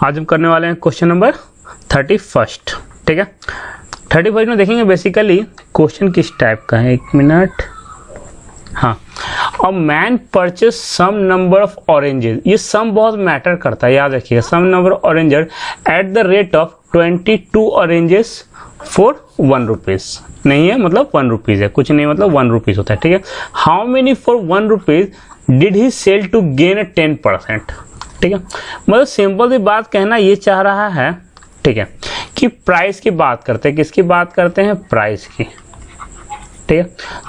आज हम करने वाले हैं क्वेश्चन नंबर 31। ठीक है, 31 में देखेंगे बेसिकली क्वेश्चन किस टाइप का है। एक मिनट। हाँ, a man purchase some number of oranges. ये सम बहुत मैटर करता है, याद रखिएगा। Some number oranges at the rate of 22 oranges for 1 rupees. नहीं है मतलब 1 रुपीज है, कुछ नहीं मतलब 1 रुपीज होता है। ठीक है, how many for 1 rupees did he sell to gain 10%। ठीक है, मतलब सिंपल सी बात कहना ये चाह रहा है, ठीक है, कि प्राइस की बात करते हैं। किसकी बात करते हैं? प्राइस की। ठीक है,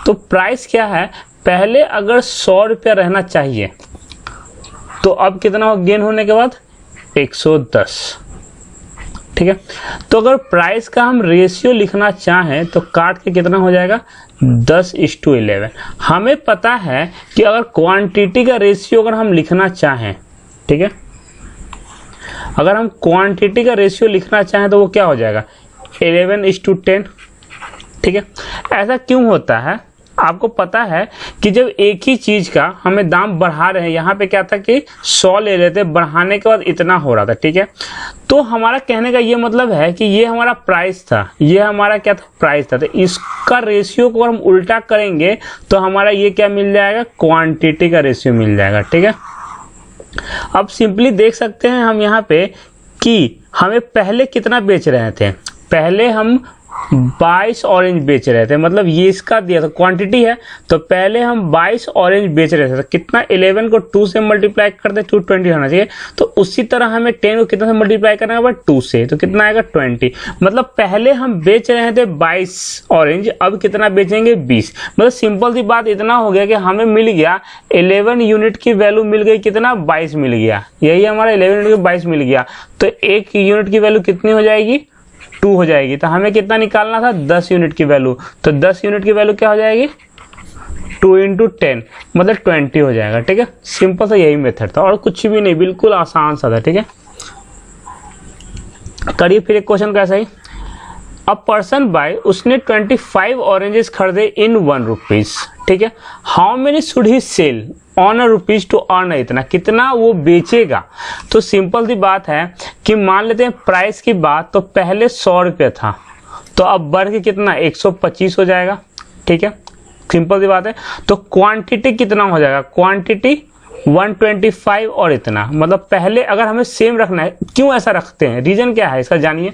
तो प्राइस क्या है? पहले अगर 100 रुपया रहना चाहिए तो अब कितना गेन होने के बाद 110। ठीक है, तो अगर प्राइस का हम रेशियो लिखना चाहें तो काट के कितना हो जाएगा? 10:11। हमें पता है कि अगर क्वांटिटी का रेशियो अगर हम लिखना चाहें, ठीक है, अगर हम क्वांटिटी का रेशियो लिखना चाहें तो वो क्या हो जाएगा? 11:10। ठीक है, ऐसा क्यों होता है? आपको पता है कि जब एक ही चीज का हमें दाम बढ़ा रहे हैं, यहाँ पे क्या था कि 100 ले लेते, बढ़ाने के बाद इतना हो रहा था। ठीक है, तो हमारा कहने का ये मतलब है कि ये हमारा प्राइस था, ये हमारा क्या था? प्राइस था। तो इसका रेशियो को अगर हम उल्टा करेंगे तो हमारा ये क्या मिल जाएगा? क्वांटिटी का रेशियो मिल जाएगा। ठीक है, अब सिंपली देख सकते हैं हम यहाँ पे कि हमें पहले कितना बेच रहे थे। पहले हम 22 ऑरेंज बेच रहे थे, मतलब ये इसका दिया था क्वांटिटी है, तो पहले हम 22 ऑरेंज बेच रहे थे। तो कितना? 11 को 2 से मल्टीप्लाई करते 220 होना चाहिए। तो उसी तरह हमें 10 को कितना से मल्टीप्लाई करना है? 2 से, तो कितना आएगा? 20। मतलब पहले हम बेच रहे थे 22 ऑरेंज, अब कितना बेचेंगे? 20। मतलब सिंपल सी बात इतना हो गया कि हमें मिल गया 11 यूनिट की वैल्यू मिल गई, कितना? 22 मिल गया। यही हमारा 11 यूनिट की 22 मिल गया। तो 1 यूनिट की वैल्यू कितनी हो जाएगी? 2 हो जाएगी। तो हमें कितना निकालना था? 10 यूनिट की वैल्यू। तो 10 यूनिट की वैल्यू क्या हो जाएगी? 2 × 10 मतलब 20 हो जाएगा। ठीक है, सिंपल सा यही मेथड था और कुछ भी नहीं, बिल्कुल आसान सा था। ठीक है, करिए फिर एक क्वेश्चन कैसा ही। अ पर्सन बाय, उसने 25 ऑरेंजेस खरीदे इन 1 रुपीज। ठीक है, how many should he sell on a rupees to earn इतना, कितना वो बेचेगा? तो सिंपल सी बात है कि मान लेते हैं प्राइस की बात, तो पहले 100 रुपये था, तो अब बढ़ के कितना? 125 हो जाएगा। ठीक है, सिंपल सी बात है। तो क्वांटिटी कितना हो जाएगा? क्वांटिटी 125 और इतना, मतलब पहले अगर हमें सेम रखना है। क्यों ऐसा रखते हैं? रीजन क्या है इसका, जानिए।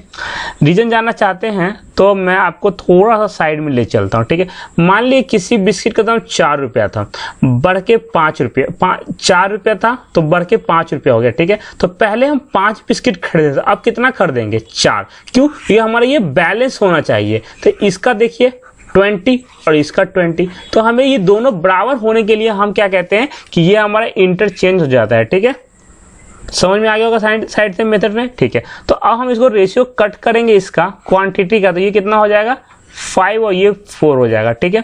रीजन जानना चाहते हैं तो मैं आपको थोड़ा सा साइड में ले चलता हूँ। ठीक है, मान लीजिए किसी बिस्किट का दाम 4 रुपया था, बढ़ के 5 रुपये, 4 रुपया था तो बढ़ के 5 रुपया हो गया। ठीक है, तो पहले हम 5 बिस्किट खरीदे थे, अब कितना खरीदेंगे? 4। क्यों? ये हमारा ये बैलेंस होना चाहिए। तो इसका देखिए 20 और इसका 20, तो हमें ये दोनों बराबर होने के लिए हम क्या कहते हैं कि ये हमारा इंटरचेंज हो जाता है। ठीक है, समझ में आ गया होगा साइड से मेथड में। ठीक है, तो अब हम इसको रेशियो कट करेंगे इसका क्वांटिटी का, तो ये कितना हो जाएगा? 5 और ये 4 हो जाएगा। ठीक है,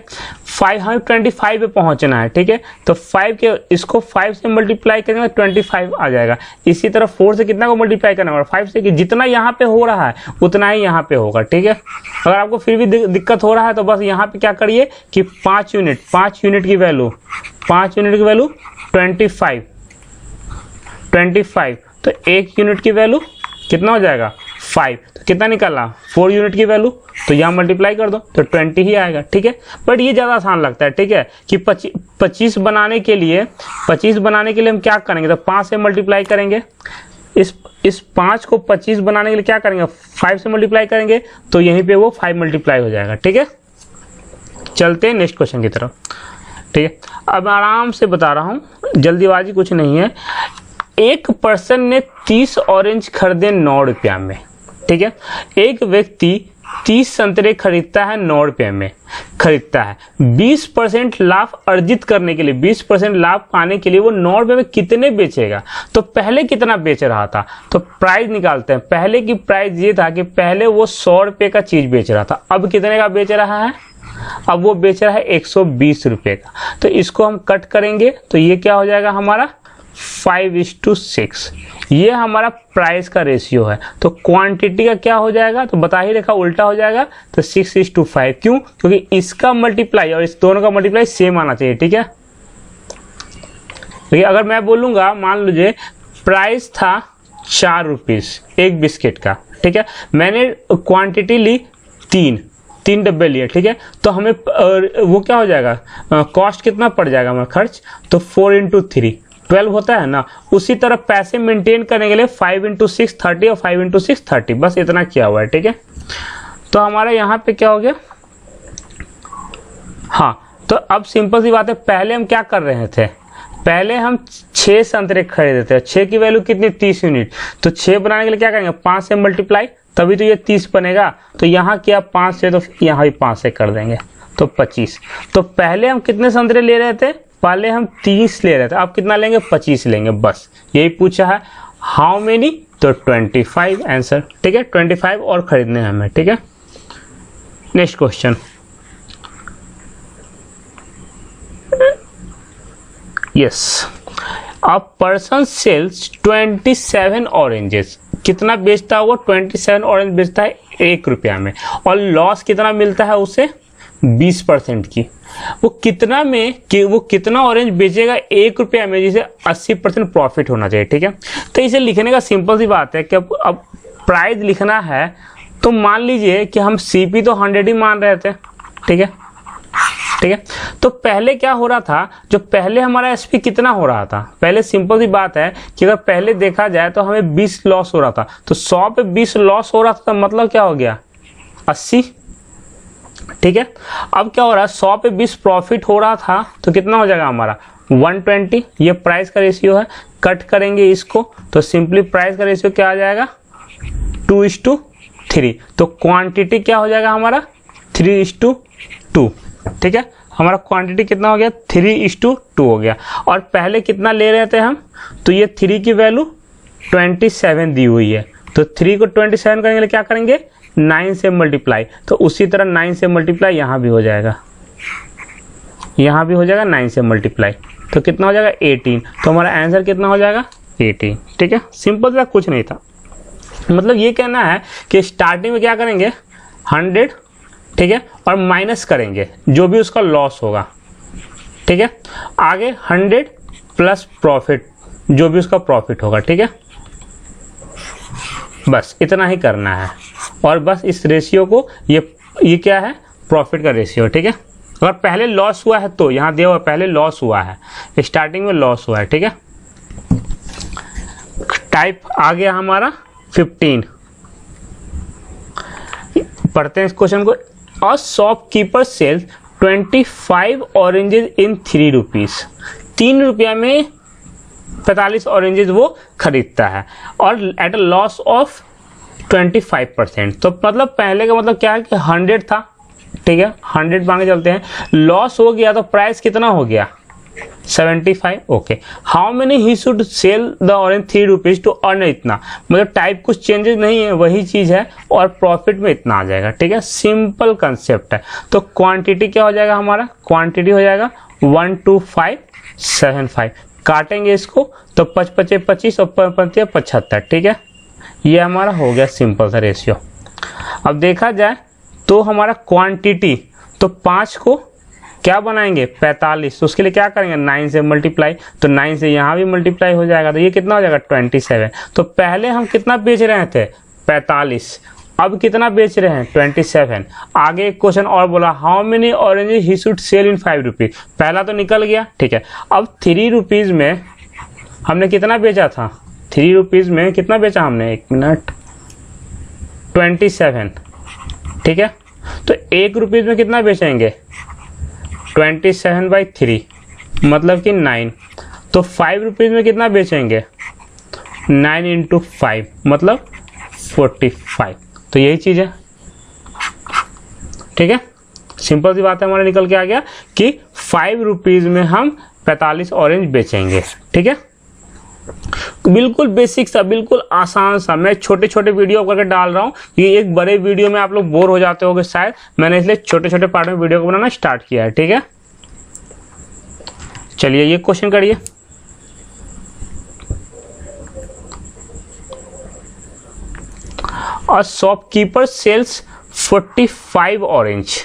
5 हमें 25 पे पहुंचना है। ठीक है, तो 5 के इसको 5 से मल्टीप्लाई करेंगे तो 25 आ जाएगा। इसी तरह 4 से कितना को मल्टीप्लाई करना होगा? 5 से, कि जितना यहाँ पे हो रहा है उतना ही यहाँ पे होगा। ठीक है, अगर आपको फिर भी दिक्कत हो रहा है तो बस यहाँ पे क्या करिए कि 5 यूनिट की वैल्यू 25, तो 1 यूनिट की वैल्यू कितना हो जाएगा? 5। तो कितना निकाला? 4 यूनिट की वैल्यू, तो यहाँ मल्टीप्लाई कर दो तो 20 ही आएगा। ठीक है, बट ये ज़्यादा आसान लगता है। ठीक है, कि 25 बनाने के लिए हम क्या करेंगे? तो 5 से मल्टीप्लाई करेंगे। इस 5 को 25 बनाने के लिए क्या करेंगे? 5 से मल्टीप्लाई करेंगे, तो यहीं पे वो 5 मल्टीप्लाई हो जाएगा। ठीक है, चलते हैं नेक्स्ट क्वेश्चन की तरफ। ठीक है, अब आराम से बता रहा हूँ, जल्दीबाजी कुछ नहीं है। एक पर्सन ने 30 ऑरेंज खरीदे 9 रुपया में। ठीक है, एक व्यक्ति 30 संतरे खरीदता है 9 रुपये में खरीदता है। 20% लाभ अर्जित करने के लिए, 20% लाभ पाने के लिए वो 9 रुपये में कितने बेचेगा? तो पहले कितना बेच रहा था? तो प्राइस निकालते हैं। पहले की प्राइस ये था कि पहले वो 100 रुपये का चीज बेच रहा था, अब कितने का बेच रहा है? अब वो बेच रहा है 120 रुपये का। तो इसको हम कट करेंगे तो ये क्या हो जाएगा हमारा? 5:6। ये हमारा प्राइस का रेशियो है। तो क्वांटिटी का क्या हो जाएगा? तो बता ही रखा, उल्टा हो जाएगा। तो 6:5। क्यों? क्योंकि इसका मल्टीप्लाई और इस दोनों का मल्टीप्लाई सेम आना चाहिए। ठीक है, देखिए अगर मैं बोलूंगा, मान लीजिए प्राइस था 4 रुपीज़ एक बिस्किट का, ठीक है। मैंने क्वांटिटी ली 3 डब्बे लिए, ठीक है। तो हमें वो क्या हो जाएगा, कॉस्ट कितना पड़ जाएगा हमारा खर्च, तो 4 × 3 12 होता है ना। उसी तरह पैसे मेंटेन करने के लिए 5 × 6 30 और 5 × 6 30, बस इतना किया हुआ है, ठीक है। तो हमारा यहाँ पे क्या हो गया, हाँ। तो अब सिंपल सी बात है, पहले हम क्या कर रहे थे, पहले हम 6 संतरे खरीदे थे, 6 की वैल्यू कितनी 30 यूनिट। तो 6 बनाने के लिए क्या करेंगे, 5 से मल्टीप्लाई, तभी तो ये 30 बनेगा। तो यहाँ किया 5 से, तो यहाँ भी 5 से कर देंगे, तो 25। तो पहले हम कितने संतरे ले रहे थे, पहले हम 30 ले रहे थे, अब कितना लेंगे, 25 लेंगे, बस यही पूछा है। हाउ मेनी, तो 25 आंसर, ठीक है। 25 और खरीदने हैं हमें, ठीक है। Next question, yes, a person sells 27 oranges, कितना बेचता है वो, 27 ऑरेंज बेचता है 1 रुपया में, और लॉस कितना मिलता है उसे, 20% की। वो कितना में कि वो कितना ऑरेंज बेचेगा 1 रुपया में, जिसे 80% प्रॉफिट होना चाहिए, ठीक है। तो इसे लिखने का सिंपल सी बात है कि अब प्राइस लिखना है, तो मान लीजिए कि हम सीपी तो 100 ही मान रहे थे, ठीक है, ठीक है। तो पहले क्या हो रहा था, जो पहले हमारा एसपी कितना हो रहा था, पहले सिंपल सी बात है कि अगर पहले देखा जाए तो हमें 20 लॉस हो रहा था, तो 100 पे 20 लॉस हो रहा था, मतलब क्या हो गया 80, ठीक है। अब क्या हो रहा है, 100 पे 20 प्रॉफिट हो रहा था, तो कितना हो जाएगा हमारा 120। ये प्राइस का रेशियो है, कट करेंगे इसको तो सिंपली प्राइस का रेशियो क्या आ जाएगा 2:3। तो क्वांटिटी क्या हो जाएगा हमारा 3:2, ठीक है। हमारा क्वांटिटी कितना हो गया 3:2 हो गया। और पहले कितना ले रहे थे हम, तो ये 3 की वैल्यू 27 दी हुई है, तो 3 को 27 करने के लिए क्या करेंगे 9 से मल्टीप्लाई। तो उसी तरह 9 से मल्टीप्लाई यहाँ भी हो जाएगा, यहाँ भी हो जाएगा 9 से मल्टीप्लाई, तो कितना हो जाएगा 18। तो हमारा आंसर कितना हो जाएगा 18, ठीक है। सिंपल सा कुछ नहीं था, मतलब ये कहना है कि स्टार्टिंग में क्या करेंगे 100, ठीक है, और माइनस करेंगे जो भी उसका लॉस होगा, ठीक है। आगे 100 प्लस प्रॉफिट, जो भी उसका प्रॉफिट होगा, ठीक है। बस इतना ही करना है, और बस इस रेशियो को, ये क्या है प्रॉफिट का रेशियो, ठीक है। अगर पहले लॉस हुआ है तो यहाँ दिया हुआ पहले लॉस हुआ है, स्टार्टिंग में लॉस हुआ है, ठीक है। टाइप आ गया हमारा 15। पढ़ते हैं इस क्वेश्चन को। A shopkeeper sells 25 oranges in 3 rupees. 3 रुपया में 45 ऑरेंजेस वो खरीदता है, और एट अ लॉस ऑफ 25%। तो मतलब पहले का मतलब क्या है कि 100 था, ठीक है, 100 मान के चलते हैं, लॉस हो गया तो प्राइस कितना हो गया 75, okay. How many he should sell the orange 3 rupees to earn इतना, मतलब टाइप कुछ चेंजेस नहीं है, वही चीज है, और प्रॉफिट में इतना आ जाएगा, ठीक है। सिंपल कंसेप्ट है। तो क्वांटिटी क्या हो जाएगा हमारा, क्वांटिटी हो जाएगा 12575। काटेंगे इसको तो 5 × 25 और 5 × 75, ठीक है। ये हमारा हो गया सिंपल सा रेशियो। अब देखा जाए तो हमारा क्वांटिटी, तो 5 को क्या बनाएंगे 45, तो उसके लिए क्या करेंगे 9 से मल्टीप्लाई, तो 9 से यहाँ भी मल्टीप्लाई हो जाएगा, तो ये कितना हो जाएगा 27। तो पहले हम कितना बेच रहे थे 45, अब कितना बेच रहे हैं 27। आगे एक क्वेश्चन और बोला, how many oranges he should cell in 5 rupees. पहला तो निकल गया, ठीक है। अब 3 रुपीज में हमने कितना बेचा था, 3 रुपीज में कितना बेचा हमने, 1 मिनट, 27, ठीक है। तो 1 रुपीज में कितना बेचेंगे 27/3, मतलब कि 9। तो 5 रुपीज में कितना बेचेंगे 9 × 5, मतलब 45। तो यही चीज है, ठीक है। सिंपल सी बात है, हमारा निकल के आ गया कि 5 रुपीज में हम 45 ऑरेंज बेचेंगे, ठीक है। बिल्कुल बेसिक सा, बिल्कुल आसान सा। मैं छोटे छोटे वीडियो करके डाल रहा हूँ, ये एक बड़े वीडियो में आप लोग बोर हो जाते होंगे शायद, मैंने इसलिए छोटे छोटे पार्ट में वीडियो को बनाना स्टार्ट किया है, ठीक है। चलिए ये क्वेश्चन करिए। A shopkeeper sells 45 orange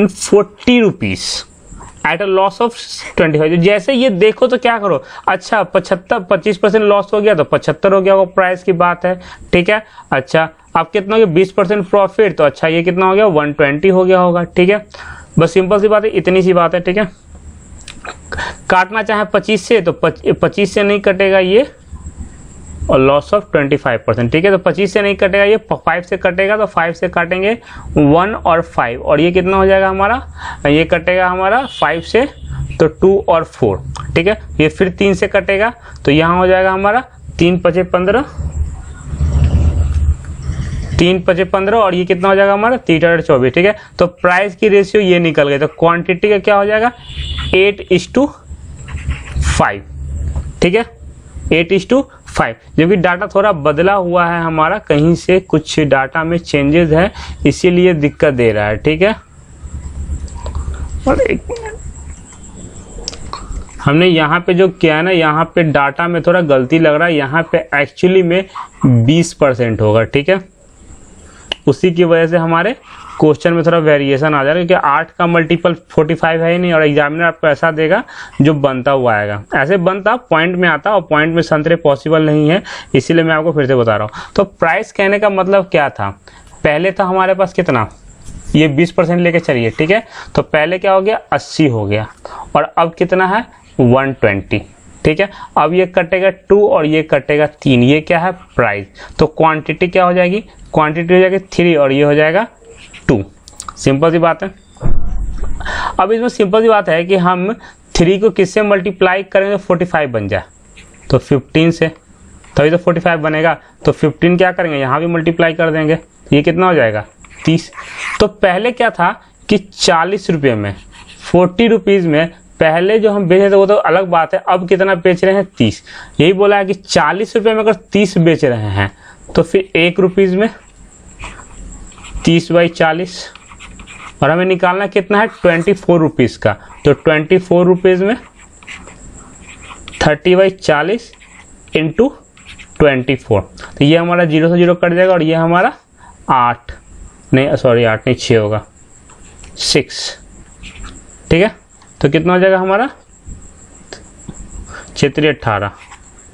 in 40 rupees at a loss of 25। जैसे ये देखो तो क्या करो, अच्छा 25% लॉस हो गया तो 75 हो गया, वो प्राइस की बात है, ठीक है। अच्छा अब कितना हो गया 20% प्रॉफिट, तो अच्छा ये कितना हो गया 120 हो गया होगा, ठीक है। बस सिंपल सी बात है, इतनी सी बात है, ठीक है। काटना चाहे 25 से तो 25 से नहीं कटेगा ये, और लॉस ऑफ 25%, ठीक है। तो 25 से नहीं कटेगा ये, 5 से कटेगा, तो 5 से काटेंगे 1 और 5, और ये कितना हो जाएगा हमारा, ये कटेगा हमारा 5 से तो 2 और 4, ठीक है। ये फिर 3 से कटेगा, तो यहाँ हो जाएगा हमारा 3 5 15, 3 5 15, और ये कितना हो जाएगा हमारा 3 8 24, ठीक है। तो प्राइस की रेशियो ये निकल गई, तो क्वांटिटी का क्या हो जाएगा 8:5, ठीक है, 8:5। जबकि डाटा थोड़ा बदला हुआ है हमारा, कहीं से कुछ डाटा में चेंजेस है, इसीलिए दिक्कत दे रहा है, ठीक है। और एक हमने यहाँ पे जो किया है ना, यहाँ पे डाटा में थोड़ा गलती लग रहा है, यहाँ पे एक्चुअली में 20% होगा, ठीक है। उसी की वजह से हमारे क्वेश्चन में थोड़ा वेरिएशन आ जाएगा, क्योंकि 8 का मल्टीपल 45 है ही नहीं, और एग्जामिनर आपको ऐसा देगा जो बनता हुआ आएगा, ऐसे बनता पॉइंट में आता, और पॉइंट में संतरे पॉसिबल नहीं है, इसीलिए मैं आपको फिर से बता रहा हूँ। तो प्राइस कहने का मतलब क्या था, पहले था हमारे पास कितना, ये 20% लेके चलिए, ठीक है। तो पहले क्या हो गया 80 हो गया, और अब कितना है 120, ठीक है। अब ये कटेगा 2 और ये कटेगा 3, ये क्या है प्राइस। तो क्वांटिटी क्या हो जाएगी, क्वांटिटी हो जाएगी 3 और ये हो जाएगा 2। सिंपल सी बात है। अब इसमें सिंपल सी बात है कि हम 3 को किससे मल्टीप्लाई करेंगे, 45 बन जाए, तो 15 से, तभी तो 45 बनेगा। तो 15 क्या करेंगे, यहाँ भी मल्टीप्लाई कर देंगे, ये कितना हो जाएगा 30। तो पहले क्या था कि 40 रुपये में, 40 रुपीज़ में पहले जो हम बेच रहे थे वो तो अलग बात है, अब कितना बेच रहे हैं 30। यही बोला है कि 40 रुपये में अगर 30 बेच रहे हैं तो फिर 1 रुपीज़ में 30/40, और हमें निकालना कितना है 24 रुपीज़ का। तो 24 रुपीज़ में 30/40 इंटू 24, तो ये हमारा 0 से 0 कट जाएगा, और ये हमारा 8 नहीं 6 होगा, 6, ठीक है। तो कितना हो जाएगा हमारा 18,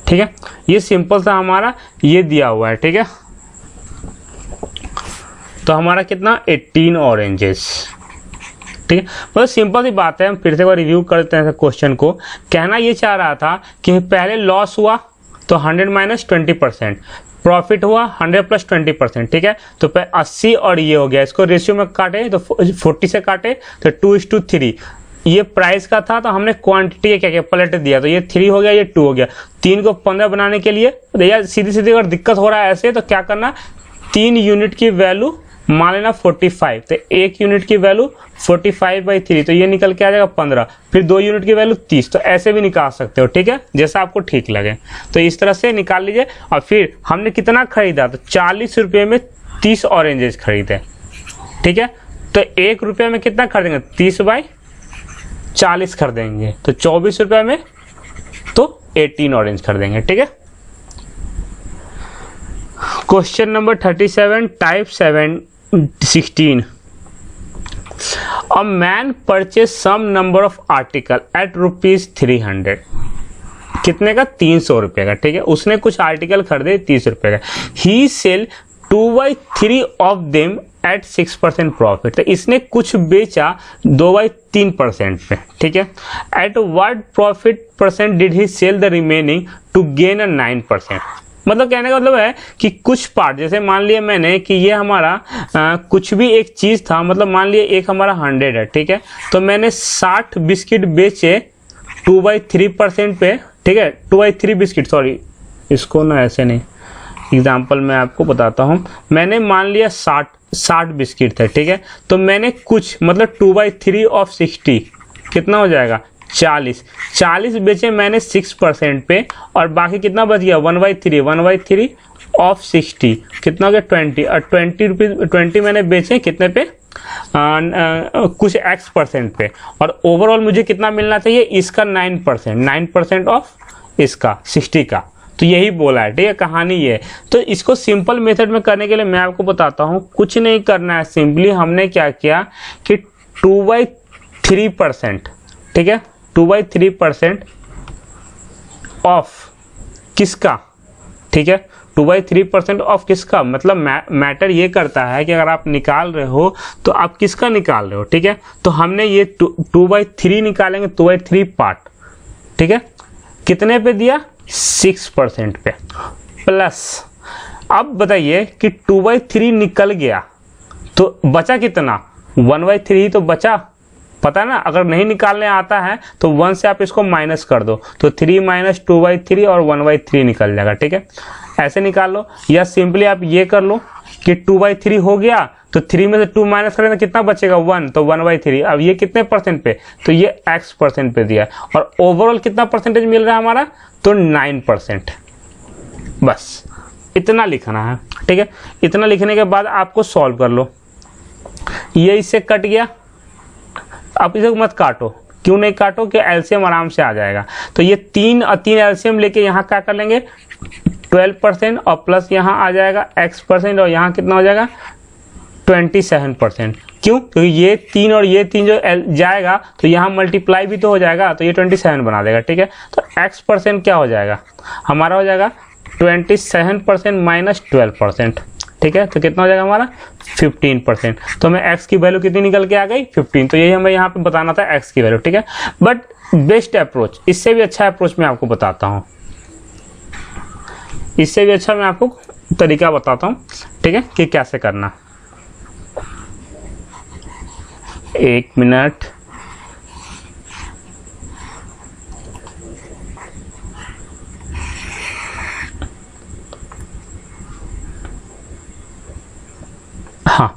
ठीक है। ये सिंपल सा हमारा ये दिया हुआ है, ठीक है। तो हमारा कितना 18 ऑरेंजेस, ठीक है। बहुत सिंपल सी बात है, हम फिर से रिव्यू करते हैं क्वेश्चन को। कहना ये चाह रहा था कि पहले लॉस हुआ तो 100 - 20%, प्रॉफिट हुआ 100 + 20%, ठीक है। तो 80 और ये हो गया, इसको रेशियो में काटे तो 40 से काटे तो 2:3। ये प्राइस का था, तो हमने क्वांटिटी क्या क्या पलट दिया, तो ये 3 हो गया, ये 2 हो गया। 3 को 15 बनाने के लिए भैया सीधी सीधी अगर दिक्कत हो रहा है ऐसे, तो क्या करना, 3 यूनिट की वैल्यू मान लेना 45, तो 1 यूनिट की वैल्यू 45/3, तो ये निकल के आ जाएगा 15, फिर 2 यूनिट की वैल्यू 30। तो ऐसे भी निकाल सकते हो, ठीक है, जैसा आपको ठीक लगे। तो इस तरह से निकाल लीजिए। और फिर हमने कितना खरीदा, तो 40 रुपये में 30 ऑरेंजेस खरीदे, ठीक है। तो 1 रुपये में कितना खरीदेंगे, 30/40 खरीदेंगे, तो 24 रुपये में तो 18 ऑरेंज खरीदेंगे, ठीक है। Question number 37 type 16। A man purchased some number of article at ₹300। कितने का, 300 रुपये का, ठीक है। उसने कुछ आर्टिकल खरीदे 30 रुपये का। He sell 2/3 of them at 6% profit. तो इसने कुछ बेचा 2/3% पे, ठीक है। At what profit percent did he sell the remaining to gain a 9%? मतलब कहने का मतलब है कि कुछ पार्ट, जैसे मान लिया मैंने कि ये हमारा कुछ भी एक चीज़ था, मतलब मान लिया एक हमारा 100 है, ठीक है। तो मैंने 60 बिस्किट बेचे 2/3% पे, ठीक है। 2/3 बिस्किट, सॉरी इसको ना ऐसे नहीं, एग्जाम्पल मैं आपको बताता हूँ। मैंने मान लिया 60 बिस्किट थे, ठीक है। तो मैंने कुछ मतलब 2/3 ऑफ 60 कितना हो जाएगा 40 बेचे मैंने 6% पे, और बाकी कितना बच गया 1/3 ऑफ 60 कितना हो गया 20, और 20 मैंने बेचे कितने पे कुछ x% पे, और ओवरऑल मुझे कितना मिलना चाहिए, इसका 9% ऑफ इसका 60 का। तो यही बोला है, ठीक है, कहानी ये है। तो इसको सिंपल मेथड में करने के लिए मैं आपको बताता हूँ, कुछ नहीं करना है, सिंपली हमने क्या किया कि 2/3% ठीक है, 2/3% ऑफ किसका, ठीक है, 2/3% ऑफ किसका, मतलब मैटर ये करता है कि अगर आप निकाल रहे हो तो आप किसका निकाल रहे हो, ठीक है। तो हमने ये 2/3 निकालेंगे, 2/3 पार्ट, ठीक है, कितने पे दिया, 6% पे, प्लस अब बताइए कि 2/3 निकल गया तो बचा कितना, 1/3 तो बचा, पता ना, अगर नहीं निकालने आता है तो 1 से आप इसको माइनस कर दो तो 3 माइनस 2/3 और 1/3 निकल जाएगा, ठीक है, ऐसे निकाल लो। या सिंपली आप ये कर लो कि 2/3 हो गया तो 3 में से 2 माइनस करें तो कितना बचेगा, 1, तो 1/3। अब ये कितने परसेंट पे, तो ये x% पे दिया है और ओवरऑल कितना परसेंटेज मिल रहा है हमारा, तो 9%। बस इतना लिखना है, ठीक है। इतना लिखने के बाद आपको सॉल्व कर लो, ये इससे कट गया, आप इसे मत काटो, क्यों नहीं काटो कि एलसीएम आराम से आ जाएगा। तो ये तीन एलसीएम लेके यहाँ क्या कर लेंगे, 12% और प्लस यहाँ आ जाएगा x% और यहाँ कितना हो जाएगा 27%। क्यों, क्योंकि ये 3 और ये 3 जो जाएगा तो यहाँ मल्टीप्लाई भी तो हो जाएगा, तो ये 27 बना देगा, ठीक है। तो x% क्या हो जाएगा हमारा, हो जाएगा 27% माइनस 12%, ठीक है, तो कितना हो जाएगा हमारा 15%। तो हमें x की वैल्यू कितनी निकल के आ गई, 15। तो यही हमें यहाँ पे बताना था x की वैल्यू, ठीक है। बट बेस्ट अप्रोच, इससे भी अच्छा अप्रोच मैं आपको बताता हूँ, इससे भी अच्छा मैं आपको तरीका बताता हूँ, ठीक है, कि कैसे करना। 1 मिनट, हाँ,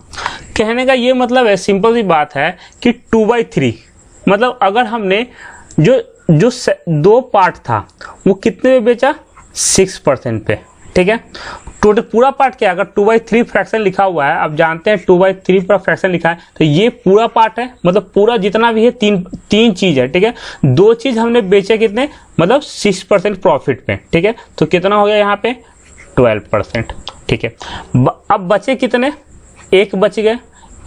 कहने का ये मतलब है, सिंपल सी बात है कि 2/3 मतलब अगर हमने जो दो पार्ट था वो कितने में बेचा, 6% पे, ठीक है। टोटल पूरा पार्ट क्या, अगर 2/3 फ्रैक्शन लिखा हुआ है, आप जानते हैं 2/3 पर फ्रैक्शन लिखा है, तो ये पूरा पार्ट है, मतलब पूरा जितना भी है तीन चीज है, ठीक है। दो चीज हमने बेचे कितने, मतलब 6% प्रॉफिट पे, ठीक है। तो कितना हो गया यहाँ पे 12%, ठीक है। अब बचे कितने, एक बच गए,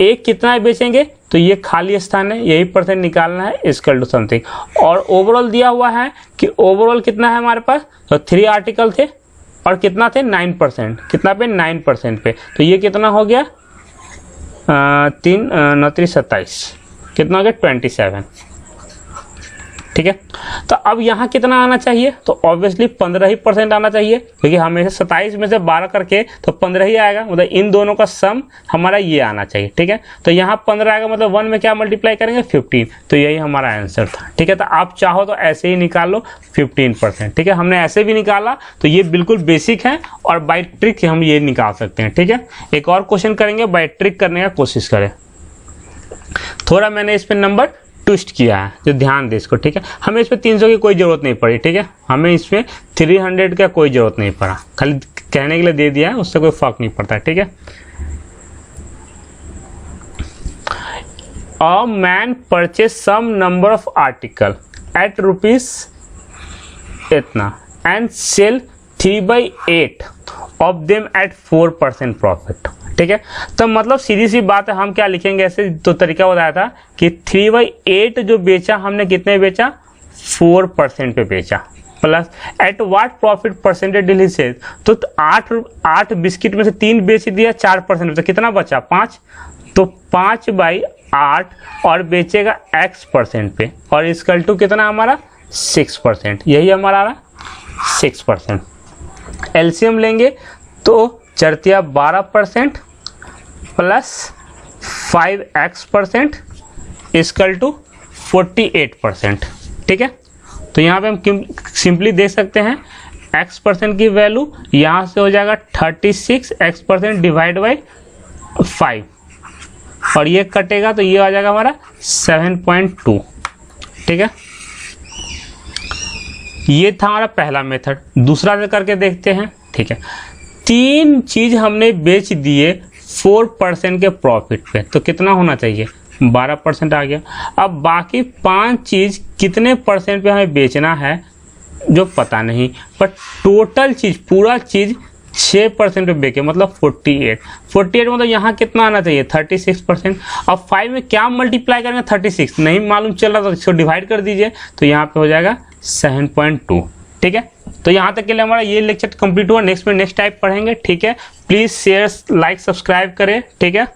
एक कितना बेचेंगे, तो ये खाली स्थान है, यही परसेंट निकालना है, इक्वल टू समथिंग। और ओवरऑल दिया हुआ है कि ओवरऑल कितना है हमारे पास, तो 3 आर्टिकल थे और कितना थे 9%, कितना पे 9% पे, तो ये कितना हो गया 3 9 3 27, कितना हो गया 27, ठीक है। तो अब यहाँ कितना आना चाहिए, तो ऑब्वियसली 15% आना चाहिए, क्योंकि हमेशा 27 में से 12 करके तो 15 ही आएगा, मतलब इन दोनों का सम हमारा ये आना चाहिए, ठीक है। तो यहाँ 15 आएगा, मतलब 1 में क्या मल्टीप्लाई करेंगे 15, तो यही हमारा आंसर था, ठीक है। तो आप चाहो तो ऐसे ही निकाल लो 15%, ठीक है। हमने ऐसे भी निकाला, तो ये बिल्कुल बेसिक है और बाय ट्रिक हम ये निकाल सकते हैं, ठीक है। एक और क्वेश्चन करेंगे, बाय ट्रिक करने का कोशिश करें। थोड़ा मैंने इस पर नंबर ट्विस्ट किया है, जो ध्यान दे इसको, ठीक है। हमें इसमें 300 की कोई जरूरत नहीं पड़ी, ठीक है। हमें इसमें 300 का कोई जरूरत नहीं पड़ा, खाली कहने के लिए दे दिया है, उससे कोई फर्क नहीं पड़ता, ठीक है। A man purchase some number of article at rupees इतना and sell 3/8 of them at 4% profit, ठीक है। तो मतलब सीधी सी बात है, हम क्या लिखेंगे, ऐसे तो तरीका बताया था कि 3/8 जो बेचा हमने, कितने बेचा 4% पे बेचा, plus at what profit percentage did he sell, तो 8 बिस्किट में से 3 बेच दिया 4%, तो कितना बचा 5, तो 5/8 और बेचेगा x% पे, और इक्वल टू कितना हमारा 6%, यही हमारा 6%। एलसीएम लेंगे तो चरतिया 12% प्लस 5x% इक्वल टू 48%, ठीक है। तो यहाँ पे हम सिंपली देख सकते हैं x% की वैल्यू यहाँ से हो जाएगा 36 x% डिवाइड बाई 5, और ये कटेगा तो ये आ जाएगा हमारा 7.2, ठीक है। ये था हमारा पहला मेथड। दूसरा से करके देखते हैं, ठीक है। 3 चीज हमने बेच दिए 4% के प्रॉफिट पे, तो कितना होना चाहिए 12% आ गया। अब बाकी 5 चीज कितने परसेंट पे हमें बेचना है जो पता नहीं, पर टोटल चीज पूरा चीज 6% पे बेचे मतलब 48 मतलब यहाँ कितना आना चाहिए 36%। अब 5 में क्या मल्टीप्लाई करेंगे 36 नहीं मालूम चल रहा तो इसको डिवाइड कर दीजिए तो यहाँ पे हो जाएगा 7.2। ठीक है, तो यहाँ तक के लिए हमारा ये लेक्चर कंप्लीट हुआ। नेक्स्ट टाइप पढ़ेंगे। ठीक है, प्लीज़ शेयर लाइक सब्सक्राइब करें। ठीक है।